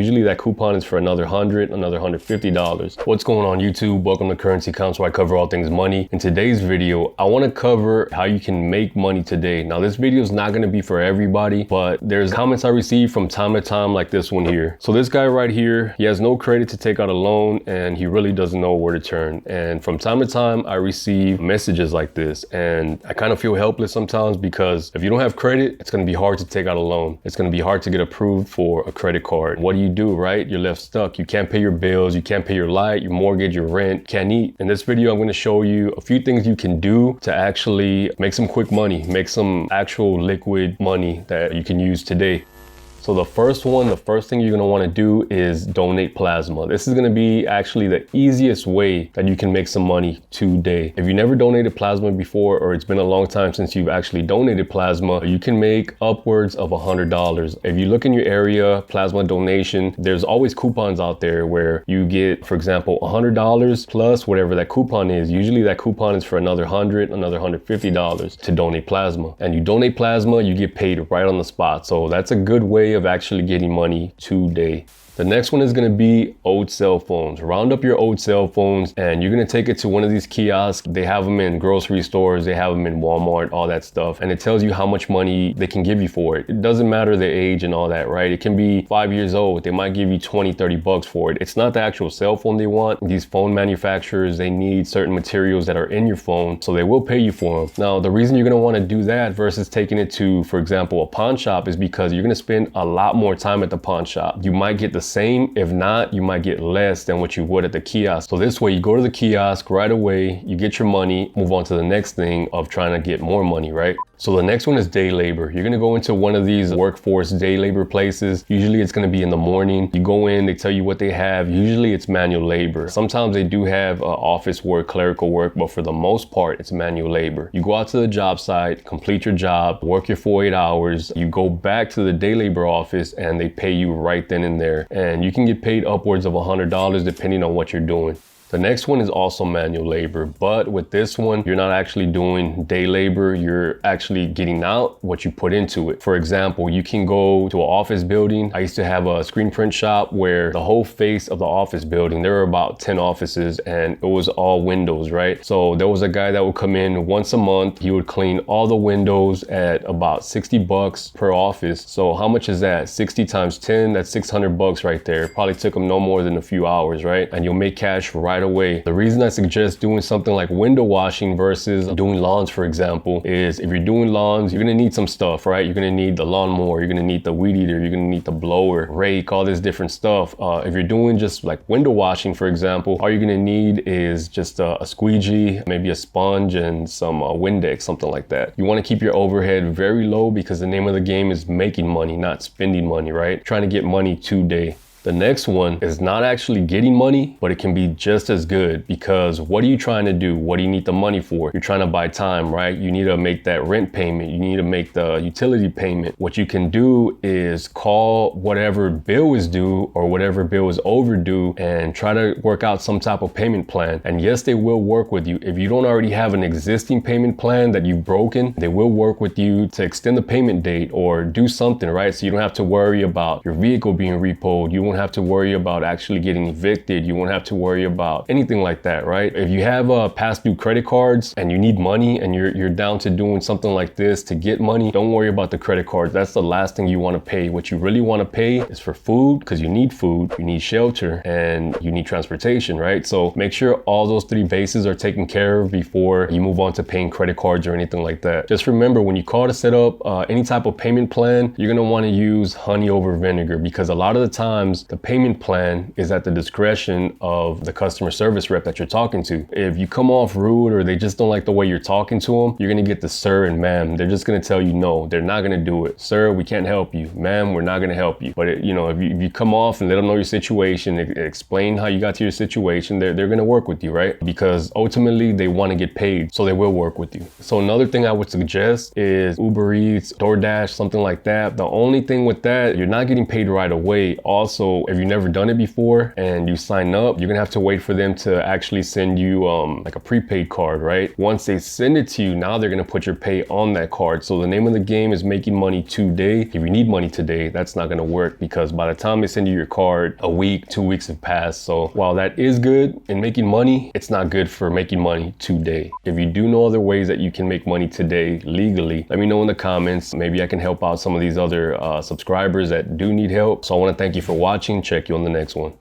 Usually that coupon is for another $100, another $150. What's going on YouTube? Welcome to Currency Count, where I cover all things money. In today's video, I want to cover how you can make money today. Now this video is not going to be for everybody, but there's comments I receive from time to time like this one here. So this guy right here, he has no credit to take out a loan and he really doesn't know where to turn. And from time to time, I receive messages like this and I kind of feel helpless sometimes because if you don't have credit, it's going to be hard to take out a loan. It's going to be hard to get approved for a credit card. What do, right? You're left stuck. You can't pay your bills. You can't pay your light, your mortgage, your rent, can't eat. In this video, I'm going to show you a few things you can do to actually make some quick money, make some actual liquid money that you can use today. So the first thing you're gonna wanna do is donate plasma. This is gonna be actually the easiest way that you can make some money today. If you never donated plasma before, or it's been a long time since you've actually donated plasma, you can make upwards of $100. If you look in your area, plasma donation, there's always coupons out there where you get, for example, $100 plus whatever that coupon is. Usually that coupon is for another $100, another $150 to donate plasma. And you donate plasma, you get paid right on the spot. So that's a good way of actually getting money today. The next one is going to be old cell phones. Round up your old cell phones and you're going to take it to one of these kiosks. They have them in grocery stores, they have them in Walmart, all that stuff. And it tells you how much money they can give you for it. It doesn't matter the age and all that, right? It can be 5 years old. They might give you 20, 30 bucks for it. It's not the actual cell phone they want. These phone manufacturers, they need certain materials that are in your phone, so they will pay you for them. Now, the reason you're going to want to do that versus taking it to, for example, a pawn shop is because you're going to spend a lot more time at the pawn shop. You might get the same, if not, you might get less than what you would at the kiosk. So this way you go to the kiosk right away, you get your money, move on to the next thing of trying to get more money, right? So the next one is day labor. You're gonna go into one of these workforce day labor places. Usually it's gonna be in the morning. You go in, they tell you what they have. Usually it's manual labor. Sometimes they do have office work, clerical work, but for the most part, it's manual labor. You go out to the job site, complete your job, work your 48 hours. You go back to the day labor office and they pay you right then and there. And you can get paid upwards of $100 depending on what you're doing. The next one is also manual labor, but with this one, you're not actually doing day labor. You're actually getting out what you put into it. For example, you can go to an office building. I used to have a screen print shop where the whole face of the office building, there were about 10 offices and it was all windows, right? So there was a guy that would come in once a month. He would clean all the windows at about 60 bucks per office. So how much is that? 60 times 10, that's 600 bucks right there. Probably took him no more than a few hours, right? And you'll make cash right away. The reason I suggest doing something like window washing versus doing lawns, for example, is if you're doing lawns, you're gonna need some stuff, right? You're gonna need the lawnmower, you're gonna need the weed eater, you're gonna need the blower, rake, all this different stuff. If you're doing just like window washing, for example, all you're gonna need is just a squeegee, maybe a sponge and some Windex, something like that. You wanna keep your overhead very low because the name of the game is making money, not spending money, right? Trying to get money today. The next one is not actually getting money, but it can be just as good because what are you trying to do? What do you need the money for? You're trying to buy time, right? You need to make that rent payment. You need to make the utility payment. What you can do is call whatever bill is due or whatever bill is overdue and try to work out some type of payment plan. And yes, they will work with you. If you don't already have an existing payment plan that you've broken, they will work with you to extend the payment date or do something, right? So you don't have to worry about your vehicle being repoed. You won't have to worry about actually getting evicted. You won't have to worry about anything like that, right? If you have past due credit cards and you need money and you're down to doing something like this to get money, don't worry about the credit cards. That's the last thing you want to pay. What you really want to pay is for food, because you need food, you need shelter, and you need transportation, right? So make sure all those three bases are taken care of before you move on to paying credit cards or anything like that. Just remember, when you call to set up any type of payment plan, you're going to want to use honey over vinegar, because a lot of the times the payment plan is at the discretion of the customer service rep that you're talking to. If you come off rude or they just don't like the way you're talking to them, you're going to get the sir and ma'am. They're just going to tell you no, they're not going to do it. Sir, we can't help you. Ma'am, we're not going to help you. But if you come off and let them know your situation, explain how you got to your situation, they're going to work with you, right? Because ultimately they want to get paid, so they will work with you. So another thing I would suggest is Uber Eats, DoorDash, something like that. The only thing with that, you're not getting paid right away. Also, So if you've never done it before and you sign up, you're gonna have to wait for them to actually send you like a prepaid card, right? Once they send it to you, now they're gonna put your pay on that card. So the name of the game is making money today. If you need money today, that's not gonna work, because by the time they send you your card, a week, 2 weeks have passed. So while that is good in making money, it's not good for making money today. If you do know other ways that you can make money today legally, let me know in the comments. Maybe I can help out some of these other subscribers that do need help. So I wanna thank you for watching. Check you on the next one.